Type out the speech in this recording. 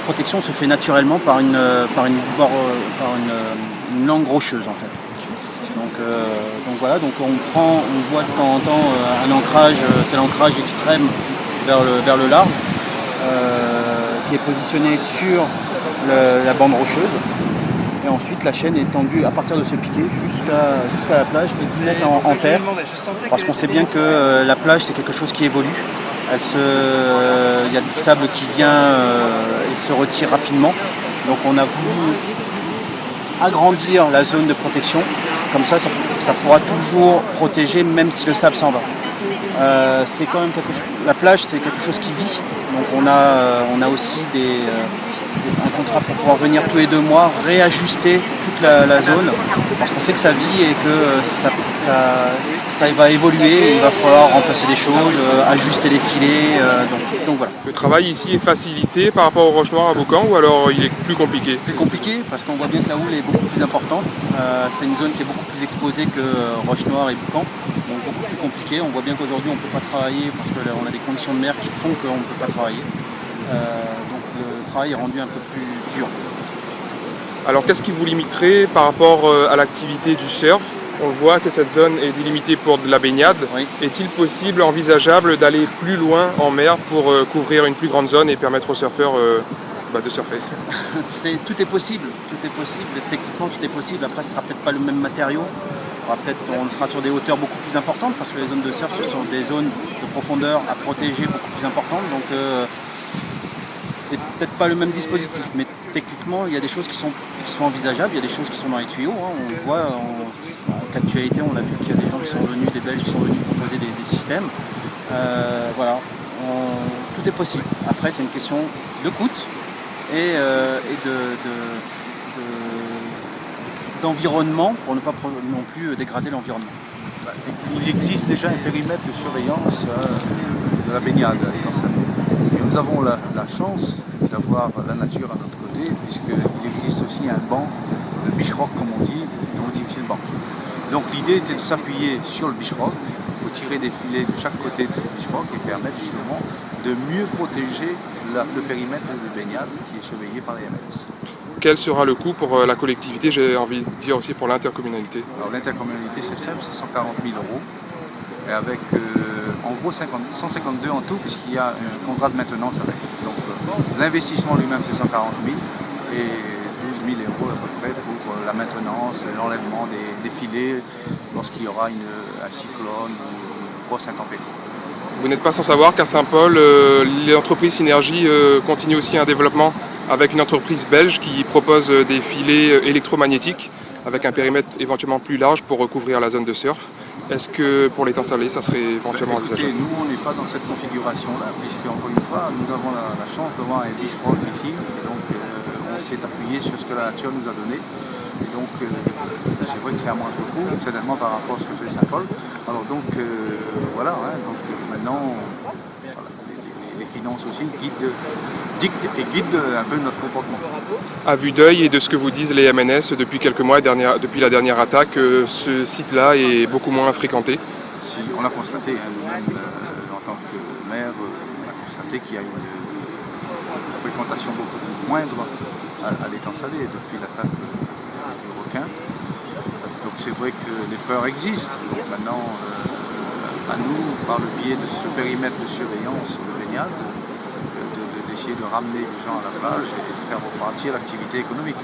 protection se fait naturellement par une langue rocheuse en fait. Donc voilà, donc on voit de temps en temps un ancrage, c'est l'ancrage extrême vers le large, qui est positionné sur la bande rocheuse. Et ensuite la chaîne est tendue à partir de ce piquet jusqu'à la plage et se mettre en terre. Parce qu'on sait bien que la plage c'est quelque chose qui évolue. Il y a du sable qui vient et se retire rapidement. Donc on a voulu agrandir la zone de protection. Comme ça pourra toujours protéger même si le sable s'en va. C'est quand même la plage c'est quelque chose qui vit. Donc on a aussi un contrat pour pouvoir venir tous les 2 mois, réajuster toute la zone, parce qu'on sait que ça vit et que ça va évoluer, il va falloir remplacer des choses, ajuster les filets, donc voilà. Le travail ici est facilité par rapport aux roches noires à Boucan ou alors il est plus compliqué? Plus compliqué parce qu'on voit bien que la houle est beaucoup plus importante, c'est une zone qui est beaucoup plus exposée que Roche Noire et Boucan, donc beaucoup plus compliqué. On voit bien qu'aujourd'hui on ne peut pas travailler parce qu'on a des conditions de mer qui font qu'on ne peut pas travailler. Donc le travail est rendu un peu plus dur. Alors qu'est-ce qui vous limiterait par rapport à l'activité du surf? On voit que cette zone est délimitée pour de la baignade. Oui. Est-il possible, envisageable d'aller plus loin en mer pour couvrir une plus grande zone et permettre aux surfeurs de surfer? Tout est possible, techniquement tout est possible. Après ce sera peut-être pas le même matériau. On le fera sur des hauteurs beaucoup plus importantes parce que les zones de surf ce sont des zones de profondeur à protéger beaucoup plus importantes. Donc c'est peut-être pas le même dispositif, mais techniquement il y a des choses qui sont envisageables, il y a des choses qui sont dans les tuyaux. On le voit, avec l'actualité on a vu qu'il y a des gens qui sont venus, des Belges qui sont venus proposer des systèmes. Voilà, tout est possible. Après c'est une question de coût et d'environnement pour ne pas non plus dégrader l'environnement. Il existe déjà un périmètre de surveillance de la baignade. Et nous avons la chance d'avoir la nature à notre côté, puisqu'il existe aussi un banc, le beach rock comme on dit, et on dit que c'est le banc. Donc l'idée était de s'appuyer sur le beach rock pour tirer des filets de chaque côté de ce beach rock et permettre justement de mieux protéger le périmètre des baignades qui est surveillé par les MLS. Quel sera le coût pour la collectivité, j'ai envie de dire aussi pour l'intercommunalité? Alors l'intercommunalité c'est simple, c'est 140 000 €. Et avec en gros 152 en tout, puisqu'il y a un contrat de maintenance avec. Donc l'investissement lui-même c'est 140 000 et 12 000 € à peu près pour la maintenance, l'enlèvement des filets lorsqu'il y aura un cyclone ou une grosse intempérie. Vous n'êtes pas sans savoir qu'à Saint-Paul, l'entreprise Synergie continue aussi un développement avec une entreprise belge qui propose des filets électromagnétiques avec un périmètre éventuellement plus large pour recouvrir la zone de surf. Est-ce que pour les temps salés, ça serait éventuellement envisageable? Nous, on n'est pas dans cette configuration-là, puisque encore une fois, nous avons la chance d'avoir un beach rock ici, et donc on s'est appuyé sur ce que la nature nous a donné. Et donc, c'est vrai que c'est à moindre coût, certainement par rapport à ce que fait Saint-Paul. Alors donc, voilà, donc maintenant, les finances aussi dictent et guident un peu notre comportement. À vue d'œil et de ce que vous disent les MNS depuis quelques mois, depuis la dernière attaque, ce site-là est beaucoup moins fréquenté. Si, on a constaté, nous-mêmes, en tant que maire, on a constaté qu'il y a une fréquentation beaucoup moindre à l'étang salé depuis l'attaque du requin. Donc c'est vrai que les peurs existent. Donc maintenant, à nous, par le biais de ce périmètre de surveillance de baignade, d'essayer de ramener les gens à la plage et de faire repartir l'activité économique.